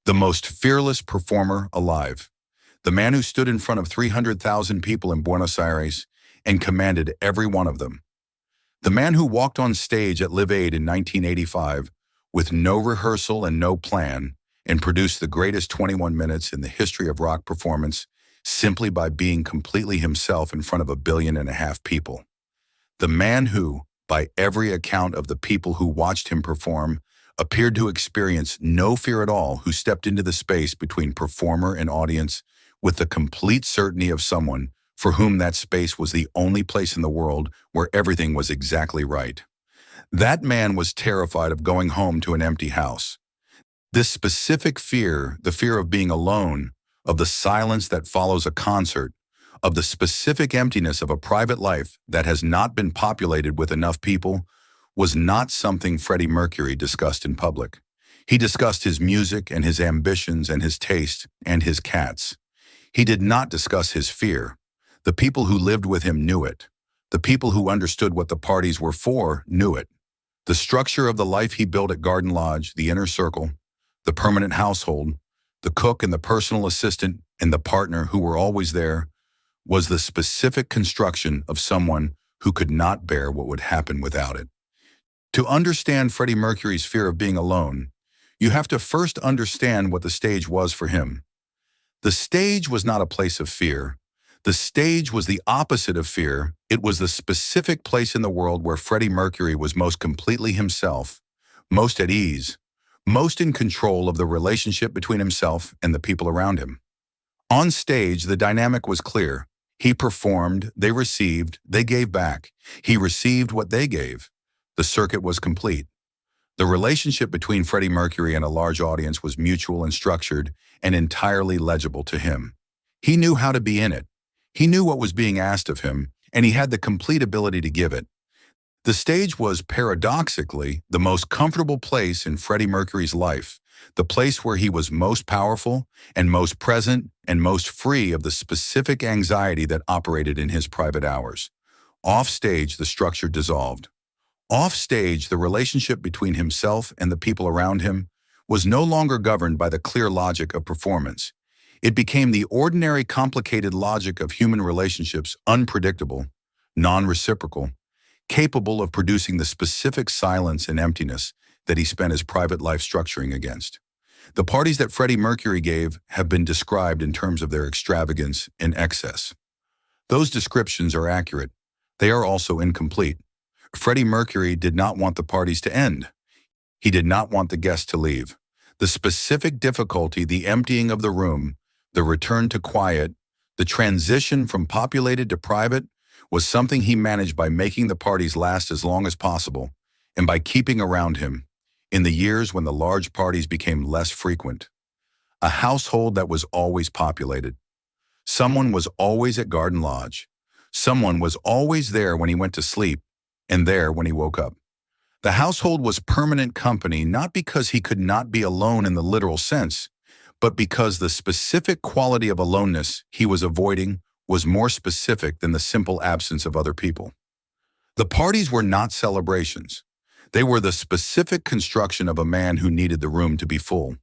the most fearless performer alive, the man who stood in front of 300,000 people in Buenos Aires and commanded every one of them. The man who walked on stage at Live Aid in 1985 with no rehearsal and no plan and produced the greatest 21 minutes in the history of rock performance simply by being completely himself in front of 1.5 billion people. The man who, by every account of the people who watched him perform, appeared to experience no fear at all, who stepped into the space between performer and audience with the complete certainty of someone for whom that space was the only place in the world where everything was exactly right. That man was terrified of going home to an empty house. This specific fear, the fear of being alone, of the silence that follows a concert, of the specific emptiness of a private life that has not been populated with enough people, was not something Freddie Mercury discussed in public. He discussed his music and his ambitions and his taste and his cats. He did not discuss his fear. The people who lived with him knew it. The people who understood what the parties were for knew it. The structure of the life he built at Garden Lodge, the inner circle, the permanent household, the cook and the personal assistant and the partner who were always there, was the specific construction of someone who could not bear what would happen without it. To understand Freddie Mercury's fear of being alone, you have to first understand what the stage was for him. The stage was not a place of fear. The stage was the opposite of fear. It was the specific place in the world where Freddie Mercury was most completely himself, most at ease, most in control of the relationship between himself and the people around him. On stage, the dynamic was clear. He performed, they received, they gave back. He received what they gave. The circuit was complete. The relationship between Freddie Mercury and a large audience was mutual and structured and entirely legible to him. He knew how to be in it. He knew what was being asked of him, and he had the complete ability to give it. The stage was, paradoxically, the most comfortable place in Freddie Mercury's life, the place where he was most powerful and most present and most free of the specific anxiety that operated in his private hours. Off stage, the structure dissolved. Off stage, the relationship between himself and the people around him was no longer governed by the clear logic of performance. It became the ordinary, complicated logic of human relationships, unpredictable, non-reciprocal, capable of producing the specific silence and emptiness that he spent his private life structuring against. The parties that Freddie Mercury gave have been described in terms of their extravagance and excess. Those descriptions are accurate. They are also incomplete. Freddie Mercury did not want the parties to end. He did not want the guests to leave. The specific difficulty, the emptying of the room, the return to quiet, the transition from populated to private, was something he managed by making the parties last as long as possible and by keeping around him, in the years when the large parties became less frequent, a household that was always populated. Someone was always at Garden Lodge. Someone was always there when he went to sleep and there when he woke up. The household was permanent company, not because he could not be alone in the literal sense, but because the specific quality of aloneness he was avoiding was more specific than the simple absence of other people. The parties were not celebrations. They were the specific construction of a man who needed the room to be full.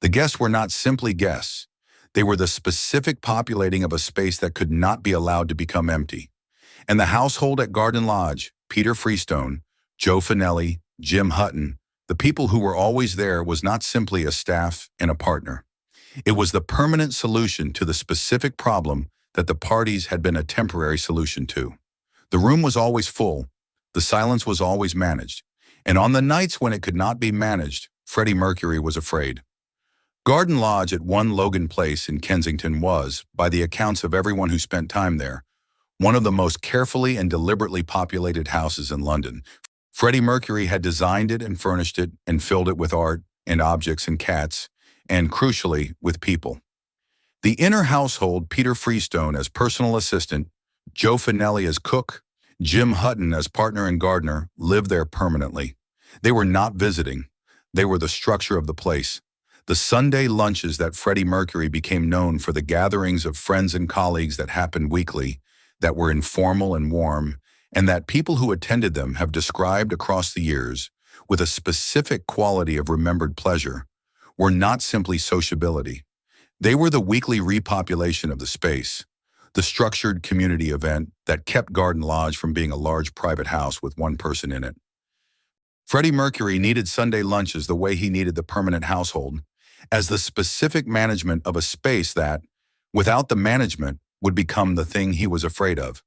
The guests were not simply guests. They were the specific populating of a space that could not be allowed to become empty. And the household at Garden Lodge, Peter Freestone, Joe Finelli, Jim Hutton, the people who were always there, was not simply a staff and a partner. It was the permanent solution to the specific problem that the parties had been a temporary solution to. The room was always full. The silence was always managed. And on the nights when it could not be managed, Freddie Mercury was afraid. Garden Lodge at 1 Logan Place in Kensington was, by the accounts of everyone who spent time there, one of the most carefully and deliberately populated houses in London. Freddie Mercury had designed it and furnished it and filled it with art and objects and cats, and crucially, with people. The inner household, Peter Freestone as personal assistant, Joe Finelli as cook, Jim Hutton as partner and gardener, lived there permanently. They were not visiting. They were the structure of the place. The Sunday lunches that Freddie Mercury became known for, the gatherings of friends and colleagues that happened weekly, that were informal and warm, and that people who attended them have described across the years with a specific quality of remembered pleasure, were not simply sociability. They were the weekly repopulation of the space, the structured community event that kept Garden Lodge from being a large private house with one person in it. Freddie Mercury needed Sunday lunches the way he needed the permanent household, as the specific management of a space that, without the management, would become the thing he was afraid of.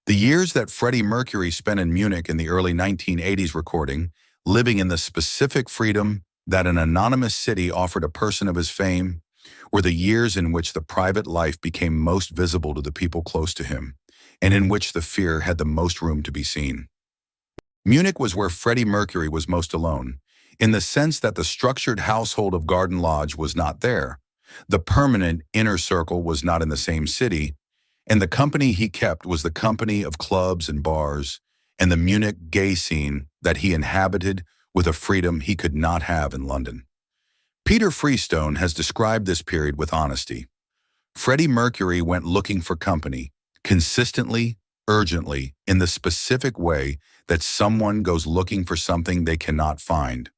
The years that Freddie Mercury spent in Munich in the early 1980s recording, living in the specific freedom that an anonymous city offered a person of his fame, were the years in which the private life became most visible to the people close to him, and in which the fear had the most room to be seen. Munich was where Freddie Mercury was most alone, in the sense that the structured household of Garden Lodge was not there. The permanent inner circle was not in the same city, and the company he kept was the company of clubs and bars and the Munich gay scene that he inhabited with a freedom he could not have in London. Peter Freestone has described this period with honesty. Freddie Mercury went looking for company, consistently, urgently, in the specific way that someone goes looking for something they cannot find.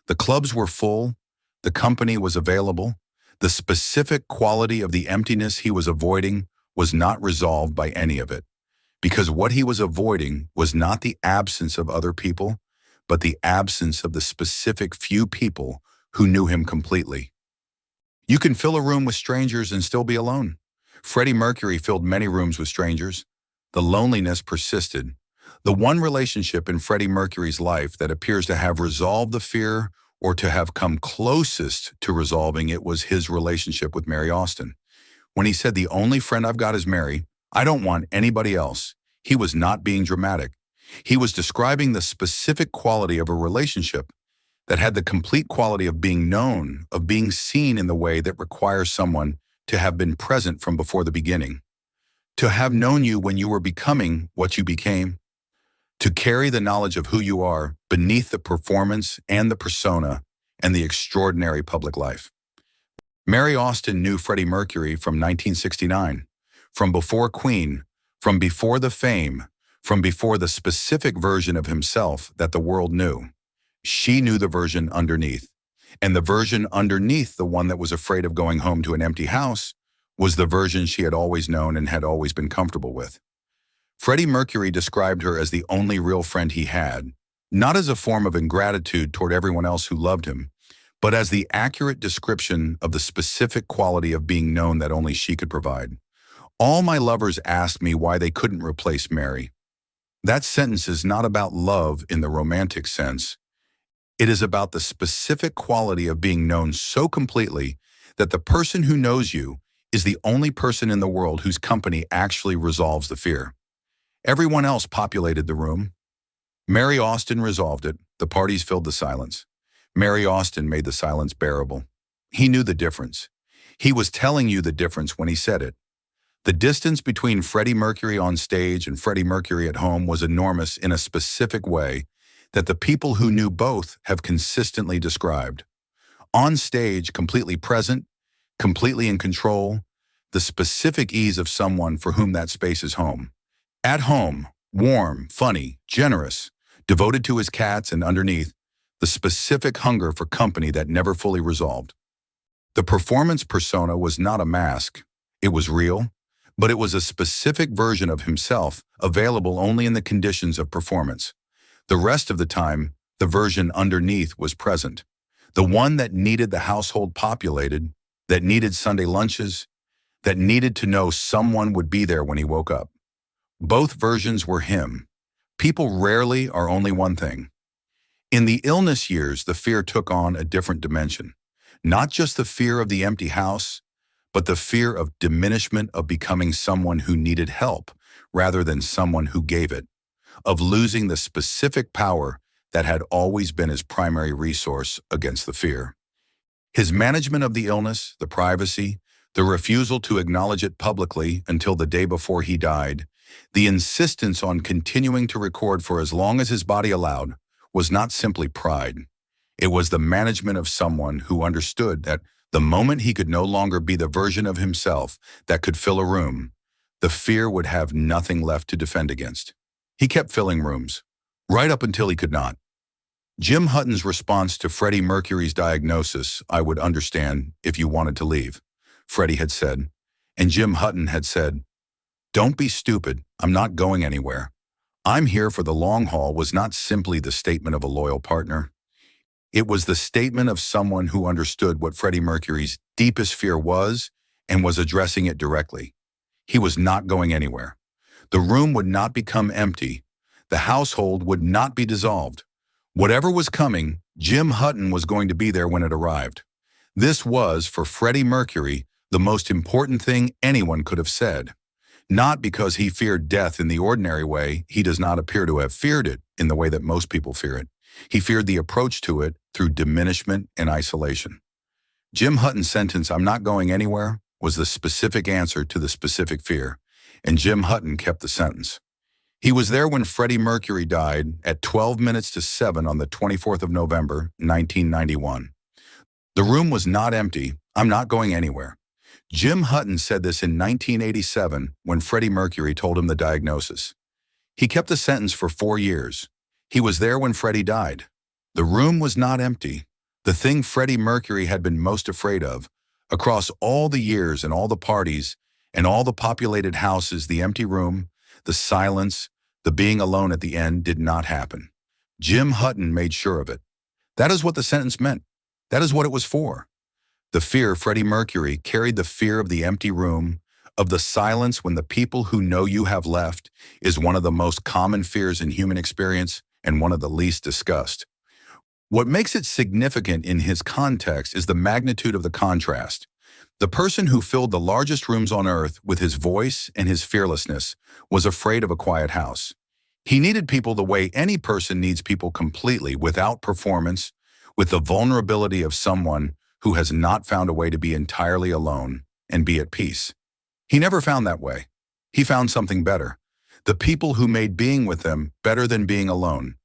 The clubs were full, the company was available, the specific quality of the emptiness he was avoiding was not resolved by any of it, because what he was avoiding was not the absence of other people, but the absence of the specific few people who knew him completely. You can fill a room with strangers and still be alone. Freddie Mercury filled many rooms with strangers. The loneliness persisted. The one relationship in Freddie Mercury's life that appears to have resolved the fear or to have come closest to resolving it was his relationship with Mary Austin. When he said, "The only friend I've got is Mary, I don't want anybody else," he was not being dramatic. He was describing the specific quality of a relationship that had the complete quality of being known, of being seen in the way that requires someone to have been present from before the beginning, to have known you when you were becoming what you became, to carry the knowledge of who you are beneath the performance and the persona and the extraordinary public life. Mary Austin knew Freddie Mercury from 1969, from before Queen, from before the fame, from before the specific version of himself that the world knew. She knew the version underneath, and the version underneath, the one that was afraid of going home to an empty house, was the version she had always known and had always been comfortable with. Freddie Mercury described her as the only real friend he had, not as a form of ingratitude toward everyone else who loved him, but as the accurate description of the specific quality of being known that only she could provide. All my lovers asked me why they couldn't replace Mary. That sentence is not about love in the romantic sense. It is about the specific quality of being known so completely that the person who knows you is the only person in the world whose company actually resolves the fear. Everyone else populated the room. Mary Austin resolved it. The parties filled the silence. Mary Austin made the silence bearable. He knew the difference. He was telling you the difference when he said it. The distance between Freddie Mercury on stage and Freddie Mercury at home was enormous in a specific way that the people who knew both have consistently described. On stage, completely present, completely in control, the specific ease of someone for whom that space is home. At home, warm, funny, generous, devoted to his cats, and underneath, the specific hunger for company that never fully resolved. The performance persona was not a mask. It was real, but it was a specific version of himself available only in the conditions of performance. The rest of the time, the version underneath was present. The one that needed the household populated, that needed Sunday lunches, that needed to know someone would be there when he woke up. Both versions were him. People rarely are only one thing. In the illness years, the fear took on a different dimension. Not just the fear of the empty house, but the fear of diminishment of becoming someone who needed help rather than someone who gave it, of losing the specific power that had always been his primary resource against the fear. His management of the illness, the privacy, the refusal to acknowledge it publicly until the day before he died, the insistence on continuing to record for as long as his body allowed, was not simply pride. It was the management of someone who understood that the moment he could no longer be the version of himself that could fill a room, the fear would have nothing left to defend against. He kept filling rooms, right up until he could not. Jim Hutton's response to Freddie Mercury's diagnosis, "I would understand if you wanted to leave," Freddie had said. And Jim Hutton had said, "Don't be stupid, I'm not going anywhere. I'm here for the long haul," was not simply the statement of a loyal partner. It was the statement of someone who understood what Freddie Mercury's deepest fear was and was addressing it directly. He was not going anywhere. The room would not become empty. The household would not be dissolved. Whatever was coming, Jim Hutton was going to be there when it arrived. This was, for Freddie Mercury, the most important thing anyone could have said. Not because he feared death in the ordinary way. He does not appear to have feared it in the way that most people fear it. He feared the approach to it through diminishment and isolation. Jim Hutton's sentence, "I'm not going anywhere," was the specific answer to the specific fear, and Jim Hutton kept the sentence. He was there when Freddie Mercury died at 12 minutes to 7 on the 24th of November, 1991. The room was not empty. "I'm not going anywhere." Jim Hutton said this in 1987 when Freddie Mercury told him the diagnosis. He kept the sentence for 4 years. He was there when Freddie died. The room was not empty. The thing Freddie Mercury had been most afraid of, across all the years and all the parties and all the populated houses, the empty room, the silence, the being alone at the end, did not happen. Jim Hutton made sure of it. That is what the sentence meant. That is what it was for. The fear Freddie Mercury carried, the fear of the empty room, of the silence when the people who know you have left, is one of the most common fears in human experience and one of the least discussed. What makes it significant in his context is the magnitude of the contrast. The person who filled the largest rooms on earth with his voice and his fearlessness was afraid of a quiet house. He needed people the way any person needs people, completely, without performance, with the vulnerability of someone who has not found a way to be entirely alone and be at peace. He never found that way. He found something better. The people who made being with them better than being alone.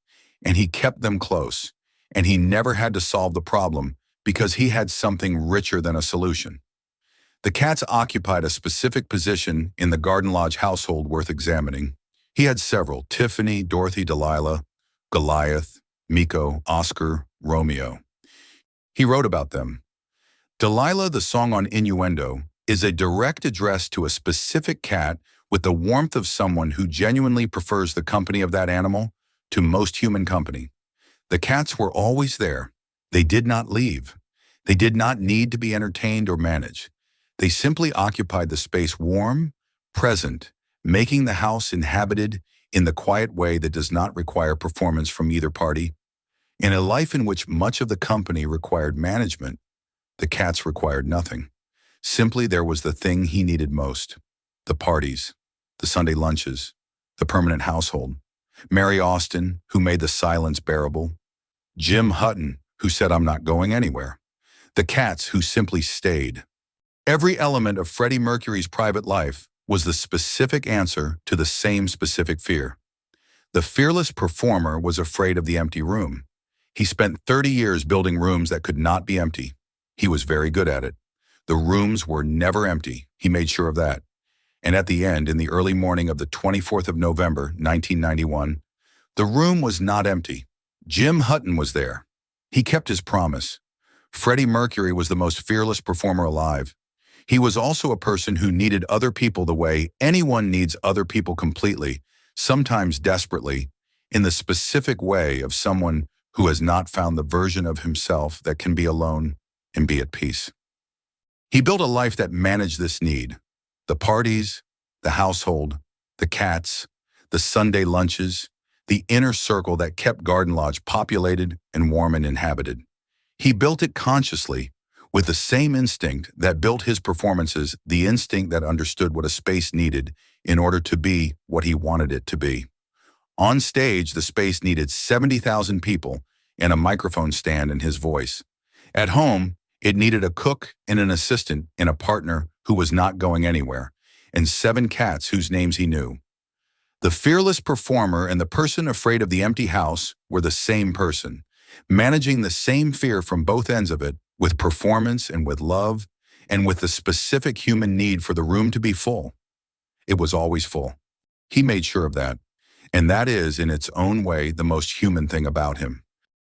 And he kept them close. And he never had to solve the problem because he had something richer than a solution. The cats occupied a specific position in the Garden Lodge household worth examining. He had several: Tiffany, Dorothy, Delilah, Goliath, Miko, Oscar, Romeo. He wrote about them. Delilah, the song on innuendo, is a direct address to a specific cat with the warmth of someone who genuinely prefers the company of that animal to most human company. The cats were always there. They did not leave. They did not need to be entertained or managed. They simply occupied the space, warm, present, making the house inhabited in the quiet way that does not require performance from either party. In a life in which much of the company required management, the cats required nothing. Simply there was the thing he needed most: the parties, the Sunday lunches, the permanent household. Mary Austin, who made the silence bearable. Jim Hutton, who said, "I'm not going anywhere." The cats, who simply stayed. Every element of Freddie Mercury's private life was the specific answer to the same specific fear. The fearless performer was afraid of the empty room. He spent 30 years building rooms that could not be empty. He was very good at it. The rooms were never empty. He made sure of that. And at the end, in the early morning of the 24th of November, 1991, the room was not empty. Jim Hutton was there. He kept his promise. Freddie Mercury was the most fearless performer alive. He was also a person who needed other people the way anyone needs other people, completely, sometimes desperately, in the specific way of someone who has not found the version of himself that can be alone and be at peace. He built a life that managed this need: the parties, the household, the cats, the Sunday lunches, the inner circle that kept Garden Lodge populated and warm and inhabited. He built it consciously, with the same instinct that built his performances, the instinct that understood what a space needed in order to be what he wanted it to be. On stage, the space needed 70,000 people and a microphone stand and his voice. At home, it needed a cook and an assistant and a partner who was not going anywhere, and 7 cats whose names he knew. The fearless performer and the person afraid of the empty house were the same person, managing the same fear from both ends of it, with performance and with love, and with the specific human need for the room to be full. It was always full. He made sure of that, and that is, in its own way, the most human thing about him.